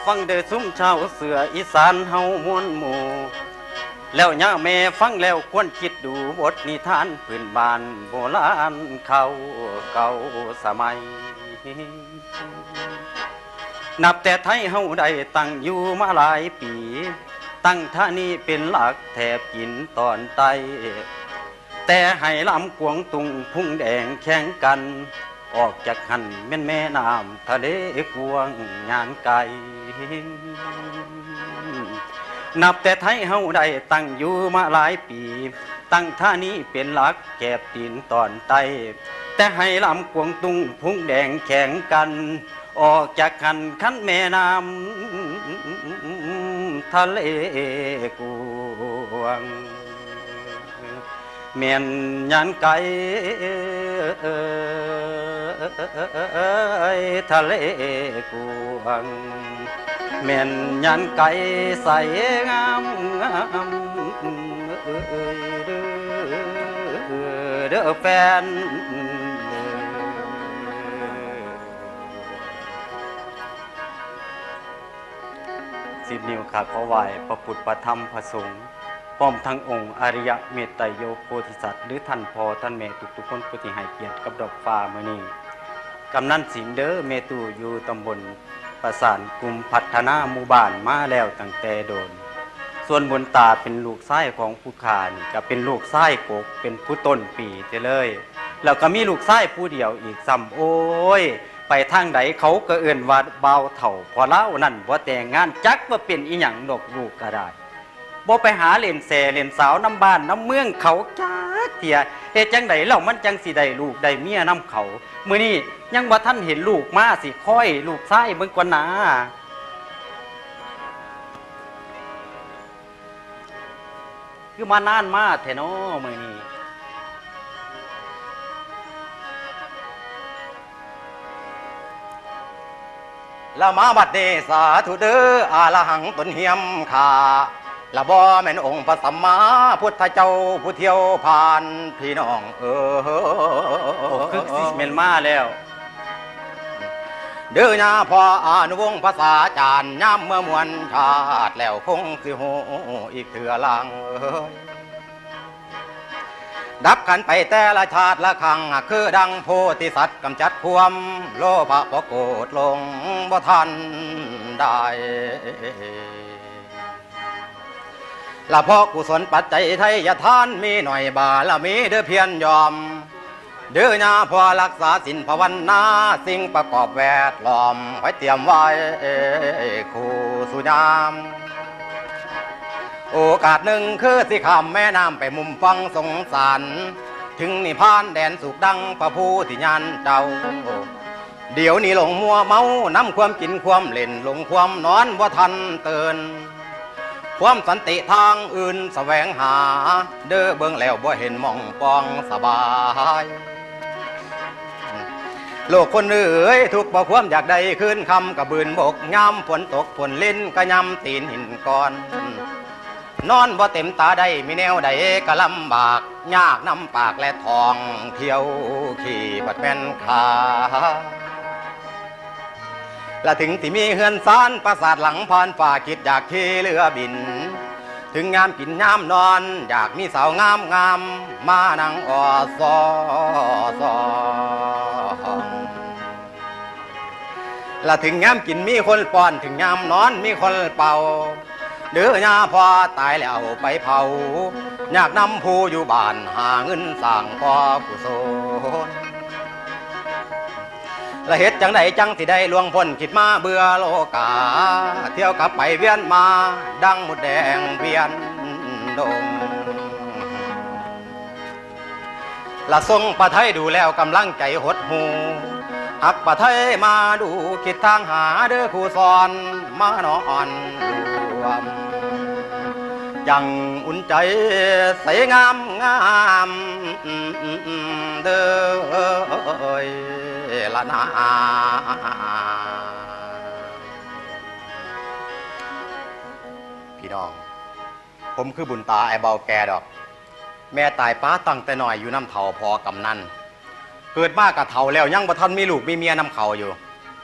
ฟังเด้อซุ้มชาวเสืออีสานเฮามวลหมู่แล้วย่าแม่ฟังแล้วควรคิดดูบทนิทานพื้นบ้านโบราณเขาเก่าสมัยนับแต่ไทยเฮาได้ตั้งอยู่มาหลายปีตั้งท่านี้เป็นหลักแถบกินตอนใต้แต่ให้ลำกวงตุงพุ่งแดงแข่งกันออกจากหันแม่นแม่น้ำทะเลกวงงานไกลนับแต่ไทยเฮาได้ตั้งอยู่มาหลายปีตั้งท่านี้เป็นหลักแก็บตีนตอนใต้แต่ให้ลำกวงตุงพุ่งแดงแข่งกันออกจากหันคันแม่น้ำทะเลกวงเมียนยันไก่ทะเลกวงเมียนยันไก่ใสงามงามเด้อแฟนสิบนิ้วขาขอไหวพระพุทธพระธรรมพระสงฆ์พร้อมทั้งองค์อริยเมตไตรโยโพธิสัตว์หรือท่านพ่อท่านแม่ทุกๆคนผู้ที่ให้เกียรติกับดอกฟ้ามื้อนี้กำนันสิงห์เด้อเมตู่อยู่ตำบลประสานกลุ่มพัฒนาหมู่บ้านมาแล้วตั้งแต่โดนส่วนบนตาเป็นลูกชายของผู้ขานี่ก็เป็นลูกชายกกเป็นผู้ต้นปีเจ้เลยแล้วก็มีลูกชายผู้เดียวอีกซ้ำโอ้ยไปทางใดเขาก็เอื่นว่าเบาเถ่าพอเล่านั่นว่าแต่งงานจักว่าเป็นอีหยังดอกลูกก็ได้บ่ไปหาเล่นแส่เล่นสาวน้ำบ้านน้ำเมืองเขาจ้าเถี่ยเฮ็ดจังไดเล่ามันจังสิได้ลูกได้เมียน้ำเขามื้อนี้ยังว่าท่านเห็นลูกมาสิค่อยลูกชายเบิ่งกว่านาคือมานานมาแท้น้อมื้อนี้ละมาบัดเดสาธุเด้ออาละหังตนเหียมขาละบ่แม่นองค์พระสัมมาพุทธเจ้าผู้เที่ยวผ่านพี่น้องคือสิแม่นมาแล้วเด้อญาพ่ออานุวงศ์ภาษาจารย์ย่ำเมื่อมวลชาติแล้วคงสิโหอีกเถื่อลังดับขันไปแต่ละชาติละครั้งคือดังโพธิสัตว์กำจัดความโลภะโกรธลงบ่ทันได้ละเพราะกุศลปัจจัยไทยทานมีหน่อยบาละมีเด้อเพียรยอมเด้อญาพอรักษาศีลภาวนาสิ่งประกอบแวดล้อมไว้เตรียมไว้คู่สุญามโอกาสหนึ่งคือสิข้ามแม่น้ำไปมุมฟังสงสารถึงนิพพานแดนสุขดังพระผู้ที่ญาณเจ้าเดี๋ยวนี้หลงมัวเมาน้ำความกินความเล่นหลงความนอนว่าทันเตือนความสันติทางอื่นแสวงหาเด้อเบิ่งแล้วบ่เห็นมองปองสบายโลกคนเอ๋ยทุกบ่ความอยากได้ขึ้นคำกระบืนบกย้ำฝนตกฝนลิ้นก็ย้ำตีนหินก้อนนอนบ่เต็มตาได้มีแนวใดก็ลำบากยากน้ำปากและทองเที่ยวขี่บัดแม่นขาและถึงที่มีเฮือนซานปราสาทหลังพรฝ่าคิดอยากขี่เรือบินถึงงามกินงามนอนอยากมีสาวงามงามมานั่งออซอและถึงงามกินมีคนป้อนถึงงามนอนมีคนเป่าเด้อญาพอตายแล้วไปเผาอยากนำผู้อยู่บ้านหาเงินสร้างพ่อกุศลและเหตุจังใดจังที่ได้ล่วงพ้นคิดมาเบื่อโลกาเที่ยวกลับไปเวียนมาดังหมดแดงเวียนดงละทรงปะไทยดูแล้วกำลังใจหดหูหักปะไทยมาดูคิดทางหาเด้อครูสอนมานอนรวมยังอุ่นใจใสงามงามเด้อละนาพี่น้องผมคือบุญตาไอ้เบาแกดอกแม่ตายป้าตั้งแต่หน่อยอยู่น้ำเถาพอกำนันเกิดมากกับเถาแล้วยังบ่ทันมีลูกมีเมียน้ำเขาอยู่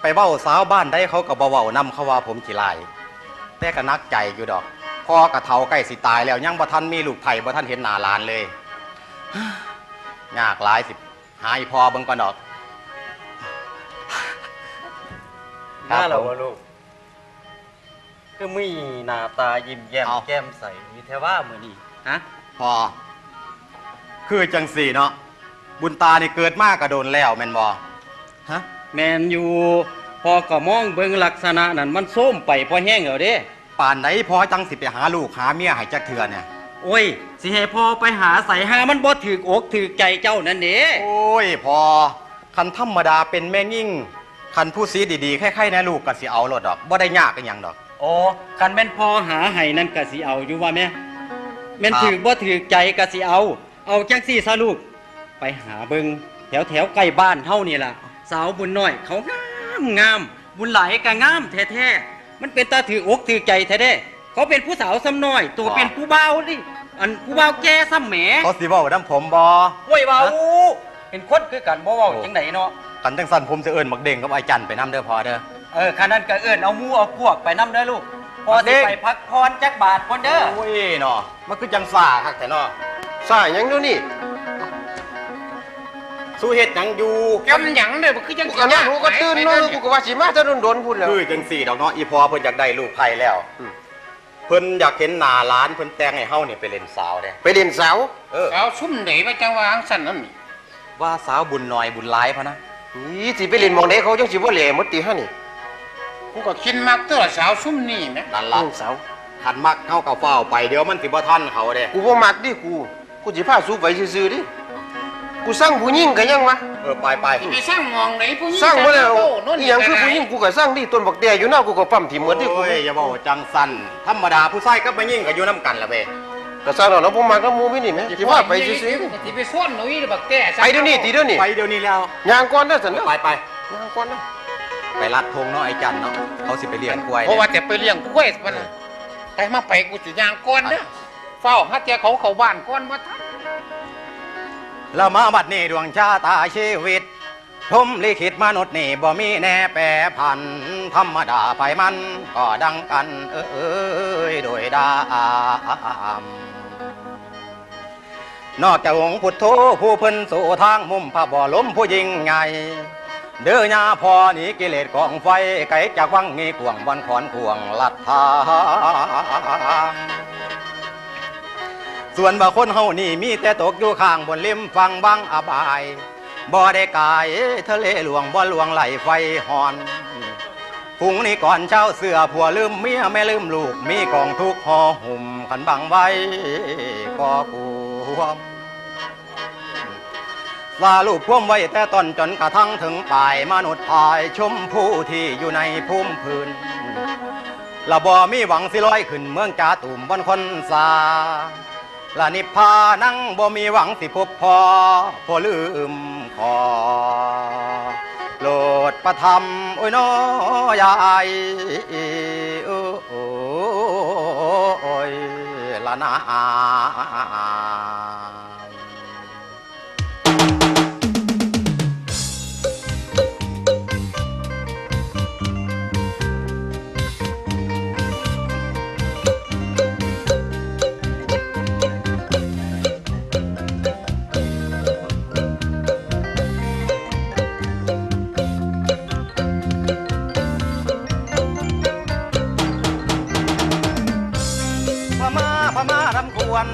ไปเว้าสาวบ้านได้เขาก็บ่เว้านำเขาว่าผมขี้ลายแต่ก็นักใจอยู่ดอกพ่อกะเฒ่าใกล้สิตายแล้วยังบ่ทันมีลูกไผ่บ่ทันเห็นหน้าหลานเลย ยากหลายสิหาอีพ่อเบิ่งก่อนดอก น่าเหรอวะลูกคือมีหน้าตายิ้มแย้มแก้มใสมีแท้ว่ามื้อนี้ฮะ พ่อคือจังสี่เนาะบุญตานี่เกิดมากกระโดนแล้วแม่นบ่ฮะ แมนอยู่พอก็มองเบิ่งลักษณะนั้นมันส้มไปพอแห้งแล้วเด้ ป่านไหนพ่อจังสิไปหาลูกหาเมียให้จักเทื่อเนี่ย โอ้ยสิให้พ่อไปหาใส่หามันบ่ถูกอกถูกใจเจ้านั่นเด้ โอ้ยพ่อคันธรรมดาเป็นแม่ยิ่งคันผู้สีดีๆคล้ายๆนะลูกก็สิเอาโลดดอกบ่ได้ยากกันหยังดอก โอ้คันแม่นพ่อหาให้นั่นก็สิเอาอยู่ว่าแม่แม่น ครับ ถูกบ่ถูกใจก็สิเอาจังซี่ซะลูกไปหาเบิ่งแถวใกล้บ้านเฮานี่ล่ะสาวบุญน้อยเขางามบุญหลายก็งามแท้ๆมันเป็นตาถืออกถือใจแท้ๆเขาเป็นผู้สาวซ้ำน้อย ตัวเป็นผู้บ่าวนี่อันผู้บ่าวแก่ซ้ำแหม เขาสิเว้านำผมบ่ ห้วยเว้าเป็นคนคือกันบ่เว้าจังไดเนาะ กันจังสั่นผมสิเอิ้นบักเด้งกับไอ้จันไปนำเด้อพ่อเด้อ คันนั้นก็เอิ้นเอาหมู่เอาพวกไปนำเด้อลูกพอ เด็ สิ ก ไปพักพรจักบาทคนเด้อ โอ้ยเนาะมันคือจังซ่าคักแต่เนาะ สายหยังเดี๋ยวนี้ สู้เฮ็ดหยังอยู่ กำหยังเด้อบ่คือจัง กูก็นอนกูก็ตื่นเนาะกูก็ว่าสิมาจะโดนๆพุ่นแล้ว คือจังสี่ดอกเนาะอีพ่อเพิ่นอยากได้ลูกไผ่แล้วเพิ่นอยากเห็นหน้าหลานเพิ่นแต่งให้เฮานี่ไปเล่นสาวเด้ ไปเล่นเสา เอาซุ่มไหนมาจังว่าจังซั่นนั่นนี่ ว่าสาวบุญน้อยบุญหลายพะนะ อีสิไปเล่นหมองใดเขาจังสิบ่แหล่หมดติฮะนี่ กูก็คิดมักตัวสาวซุ่มนี่แหม นั่นล่ะ เล่นเสา คันมักเฮาก็เฝ้าไปเดี๋ยวมันสิบ่ทันเขาเด้ กูบ่มักดิกูสิพาสู้ไปซื่อๆดิกูสร้างผู้หญิงก็ยังวะ ไป สิไปสร้างหมองไหนผู้หญิง สร้างบ่แล้ว โน่น อีหยังคือผู้หญิงกูก็สร้างดิต้นบักแดอยู่หน้ากูก็ปั๊มถิ่มหมดดิกู โอ้ยอย่าบอกว่าจังสันธรรมดาผู้ชายกับผู้หญิงก็อยู่นํกันล่ะเว้ย ก็สร้างแล้วเนาะบ่มักกับหมู่พี่นี่แหมสิพาไปซื่อๆดิ สิไปซ่อนหนุ่ยบักแก่ ไปเดี๋ยวนี้ติเดี๋ยวนี้ ไปเดี๋ยวนี้แล้ว ย่างก่อนเด้อซั่นเด้อ ไป ย่างก่อนเด้อ ไปลัดธงเนาะไอ้จันเนาะเขาสิไปเลี้ยงกล้วย เพราะว่าจะไปเลี้ยงกล้วยมันน่ะแต่มาไปกูสิย่างก่อนเด้อเฝ้าหาเจ้าเขาเข้าบ้านก่อนบ่ทัน แล้วมาบัดนี้ดวงชาตาชีวิตพรหมลิขิตมนุษย์นี่บ่มีแน่แปรผันธรรมดาไปมันก็ดังกันโดยดามนอกจากองค์พุทโธผู้เพิ่นสู่ทางมุมพระบ่อล้มผู้ยิ่งใหญ่เด้อญาพอหนีกิเลสของไฟไกลจากวังงีขวงวันขอนขวงลัดทางส่วนว่าคนเฮานี่มีแต่ตกอยู่ข้างบนริมฝั่งบางอบายบ่ได้กายทะเลหลวงบ่หลวงไหลไฟหอนพุงนี้ก่อนเช้าเสือผัวลืมเมียแม่ลืมลูกมีกองทุกข์ห่อหุ่มขันบังไว้ก็กวมสาลูกพ่วมไว้แต่ต้นจนกระทั่งถึงปลายมนุษย์พายชมผู้ที่อยู่ในภูมิพื้นละบ่มีหวังสิลอยขึ้นเมืองจาตุ่มบนคนสาละนิพพานังบ่มีหวังสิพบพอลืมขอโปรดประทำโอ้ยน้อยายโอ้ยละนา พม่ารำควร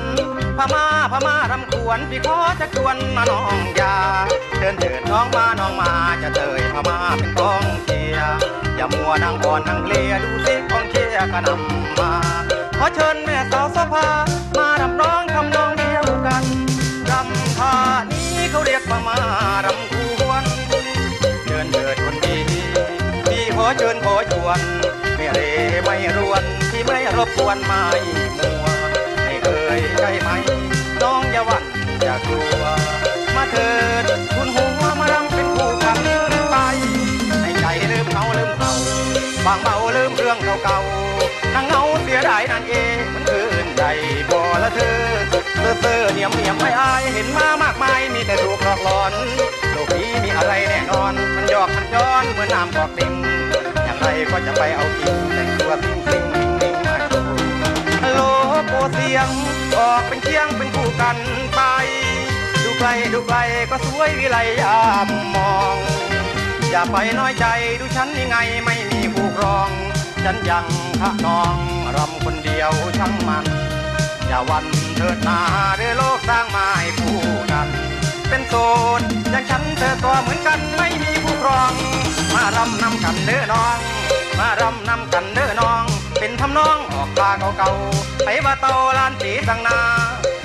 พม่ารำควรพี่ขอจะชวนมาน้องยาเชิญเถิดน้องมาจะเตยพม่าเป็นกองเชียร์อย่ามัวนั่งอ่อนนั่งเลียดูสิกองเชียร์ก็นำมาขอเชิญแม่สาวโสภามารำร้องทำนองเดียวกันรำท่านี้เขาเรียกพม่ารำควรเชิญเถิดคนดีพี่ขอเชิญขอชวนไม่เรไม่รวนที่ไม่รบกวนไม่มัวไม่เคยใช่ไหมน้องอย่าหวั่นอย่ากลัวมาเถิดคุณหัวมารำเป็นคู่กันไปให้ใจลืมเขาบางเบาลืมเรื่องเก่าๆนั่งเงาเสียดายนั่นเองมันคืน ได้บ่ละเธอเซ่อเนียมไม่อายเห็นมามากมายมีแต่ถูกหลอกหลอนโลกนี้มีอะไรแน่นอนมันหยอกมันย้อนเหมือนน้ำกอกดิ่งอย่างไรก็จะไปเอากินแต่งตัวซิ่งนิ่งมาโชว์ฮัลโหลโปเสียงออกเป็นเคียงเป็นคู่กันไปดูไกลก็สวยวิไลยามมองอย่าไปน้อยใจดูฉันยังไงไม่มีคู่ครองฉันยังพระนองรำคนเดียวช่างมันอย่าวันเถิดนาเรือโลกสร้างมาให้คู่กันเป็นโสดอย่างฉันเธอก็เหมือนกันไม่มีผู้ครองมารำนำกันเด้อน้องมารำนำกันเด้อน้องเป็นทำนองออกตาเก่าๆไปว่าเตาลานสีสังนา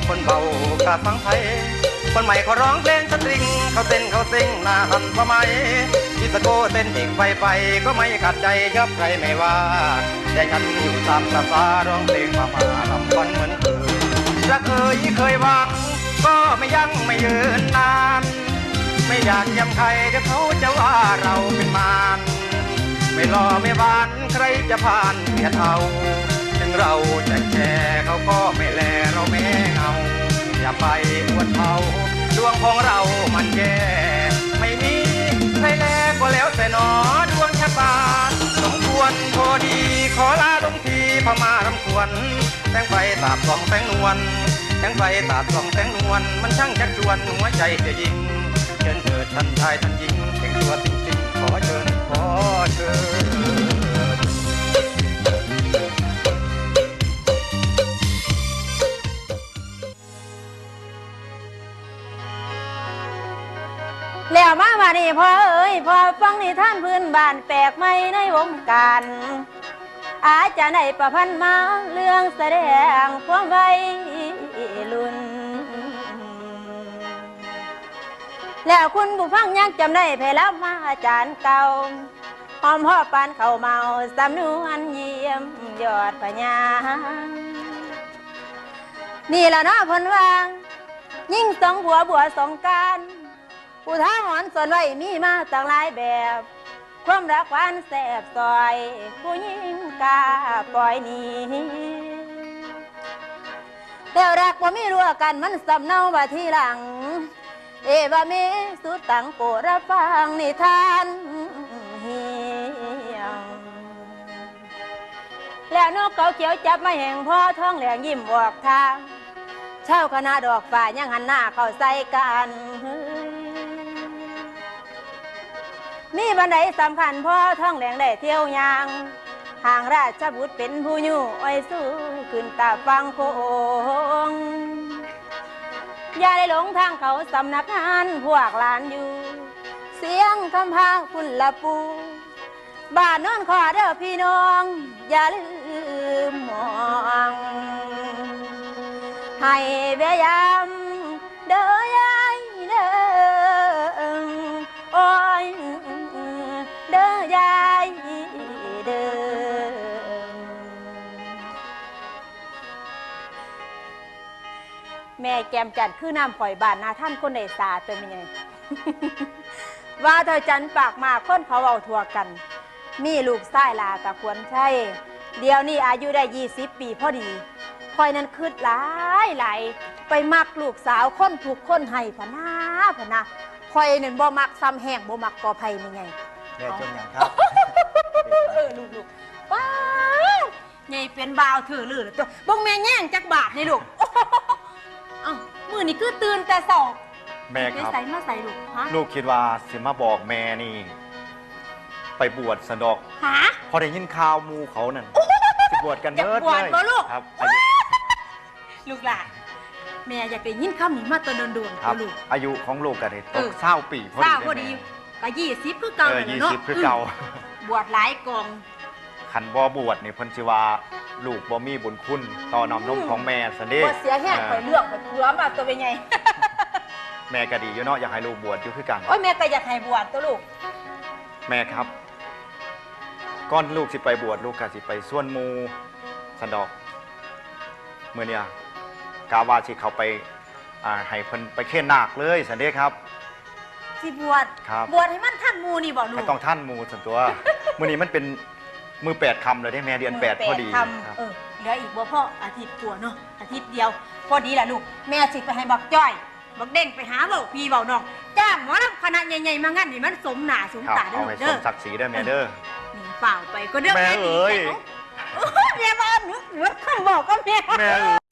คนเบากะฟังไทยคนใหม่เขาร้องเพลงสตริงเขาเต้นเขาซิงหน้าทันสมัยดิสโก้เต้นอีกไปก็ไม่ขัดใจยับใครไม่ว่าแต่ฉันอยู่ตามภาษาร้องเพลงมาลำพันเหมือนเคยรักเคยหวังก็ไม่ยั้งไม่ยืนนานไม่อยากย้ำใครเดี๋ยวเขาจะว่าเราเป็นมารไม่รอไม่หวานใครจะผ่านเพียดเอาถึงเราจะแค่เขาก็ไม่แลเราแม่เงาอย่าไปอวดเขาดวงของเรามันแย่ไม่มีใครแลก็แล้วแต่หนอดวงชะตาสมควรพอดีขอลาลงทีพม่ารำควรแสงไฟตาบส่องแสงนวลแสงไฟตาบส่องแสงนวลมันช่างชักชวนหัวใจจะยิงเชิญเถิดท่านชายท่านหญิงแต่งตัวจริงๆขอเชิญแล้วมาว่านี่พ่อเอ้ยพ่อฟังนิทานพื้นบ้านแปลกใหม่ในวงการอาจจะได้ประพันธ์มาเรื่องแสดงความวัยรุ่นแล้วคุณผู้ฟังยังจำได้เพลามาอาจารย์เก่าหอมห่อปานเขาเมาสำนวนเยี่ยมยอดพญานี่ละเนาะพนวางยิ่งสองหัวบัวสองการผู้ท้าหอนสอนไว้มีมาต่างหลายแบบความรักหวานแสบซอยผู้หญิงกาปล่อยหนีแล้วรักว่ามีรัวกันมันสำเนาว่าทีหลังเอว่ามีสุดตังโปรดฟังนิทานเฮียงแล้วนกเขาเขียวจับมาแห่งพ่อท้องแหลงยิ้มออกทางเช่าคณะดอกฝ่ายังหันหน้าเข้าใส่กันมีบันไดสำคัญพ่อท้องแหลงได้เที่ยวยางห่างราชบุตรเป็นผู้อยู่อ้อยสู้ขึ้นตาฟังโคงอย่าได้หลงทางเขาสำนักงานพวกหลานอยู่เสียงคำพาคุณละปูบ้านนอนขอเด้อพี่น้องอย่าลืมมองให้พยายามเด้อยายเด้อโอ้ยเด้อยายเด้อแม่แกมจันคือน้ำปล่อยบานนาท่านคนใดสาเติมยังไง ว่าเธอจันปากมาคนเขาเอาทัวกันมีลูกไส้ลากับควรใช่เดี๋ยวนี้อายุได้20 ปีพอดีคอยนั้นคืดหลายไปมักลูกสาวคนถูกคนให้พะนาคอยนั่นบ่มักซ้ำแห้งบ่มักกอไผ่นี่ไง แม่จงอย่างครับ ลูกว้าใหญ่เป็นบ่าวถือลือตัวบ่งแม่แย่งจักบาทนี่ลูกอ้าวมื้อนี้คือตื่นแต่เช้าแม่ครับ ใส่มาใส่ลูกฮะ ลูกคิดว่าสิมาบอกแม่นี่ ไปบวชสะดอก หา พอได้ยินข่าวมูเขานั่นสิบวชกันเนิด อยากบวช เลย บ่ลูก ครับ ลูกหลานแม่อยากได้ยินคำนี้มาตอนโดนๆ ครับ ลูก อายุของลูกกันเลยต เอก อ 20 ปีพอ ทรา ดี บพอดี แม่ ก็20คือเก่านั่นแหละเนาะ 20คือเก่า บวชหลายกอง ขันบ่บวชนี่เพิ่นสิว่าลูกบ่มีบุญคุณต่อน้ำนมของแม่ซะเด้ บ่เสียแห้งข่อยเลือกข่อยเกลือมาตัวเป็นไง แม่ก็ดีอยู่เนาะอยากให้ลูกบวชอยู่คือกัน โอ้ยแม่ก็อยากให้บวชตัวลูก แม่ครับก่อนลูกสิไปบวชลูกก็สิไปส่วนหมู่สะดอกมื้อเนี่ยกาว่าสิเขาไปให้เพิ่นไปเค้นนาคเลยสันเด้ครับ สิบวช ครับ บวชให้มันท่านหมูนี่บอกลูก ไม่ต้องท่านหมู่ส่วนตัว มื้อนี้มันเป็นมือ8 ค่ำเลยได้แม่เดือน8พอดี ท ครับ ำ เหลืออีกบ่พ่ออาทิตย์กว่าเนาะอาทิตย์เดียวพอดีล่ะลูกแม่สิไปให้บักจ้อยบักเด้งไปหาเว้าพี่เว้าน้องจ้างหมอลำคณะใหญ่ๆมางั้นนี่มันสมหน้าสม ครับ ตาเด้ เอา อ ให้ส เด้อ มศักดิ์ศรีเด้อแม่เด้อ นี่ฝ่าวไปก็เด้อ แม่เอ๋ย แม่บ่นึกเหลือขั้นบอกก็แม่ แม่เอ๋ย